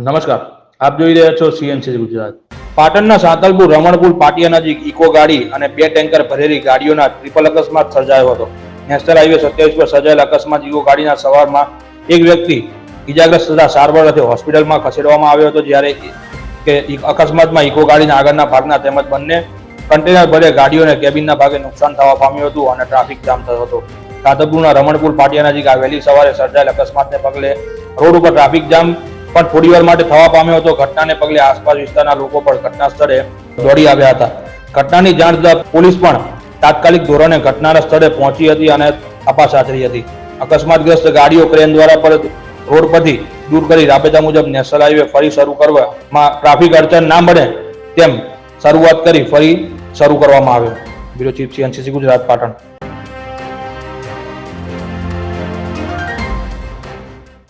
નમસ્કાર, આપ જોઈ રહ્યા છો સીએનસી ગુજરાત. પાટણના સાંતલપુર રમણપુર પાટિયા નજીક ઇકો ગાડી અને બે ટેન્કર ભરેલી ગાડીઓના ટ્રિપલ અકસ્માત સર્જાયો હતો. નેશનલ હાઈવે 27 પર સર્જાયેલ અકસ્માત ઇકો ગાડીના સવારમાં એક વ્યક્તિ ઇજાગ્રસ્ત થતા સારવાર અર્થે હોસ્પિટલમાં ખસેડવામાં આવ્યો હતો, જ્યારે કે અકસ્માતમાં ઇકો ગાડીના આગળના ભાગના તેમજ બંને કન્ટેનર ભરે ગાડીઓને કેબિનના ભાગે નુકસાન થવા પામ્યું હતું અને ટ્રાફિક જામ થયો હતો. સાંતલપુરના રમણપુર પાટિયા નજીક વહેલી સવારે સર્જાયેલ અકસ્માતને પગલે રોડ ઉપર ટ્રાફિક જામ પણ થોડીવાર માટે થવા પામ્યો હતો. ઘટનાને પગલે આસપાસ વિસ્તારના લોકો પણ ઘટના સ્થળે દોડી આવ્યા હતા. ઘટનાની જાણ થતાં પોલીસ પણ તાત્કાલિક ધોરણે ઘટનાના સ્થળે પહોંચી હતી અને તપાસ હાથ ધરી હતી. અકસ્માતગ્રસ્ત ગાડીઓ ક્રેન દ્વારા પર રોડ પરથી દૂર કરી રાબેતા મુજબ નેશનલ હાઈવે ફરી શરૂ કરવામાં ટ્રાફિક અડચણ ના બને તેમ શરૂઆત કરી ફરી શરૂ કરવામાં આવ્યો. Bureau chief CNC Gujarat, Patan.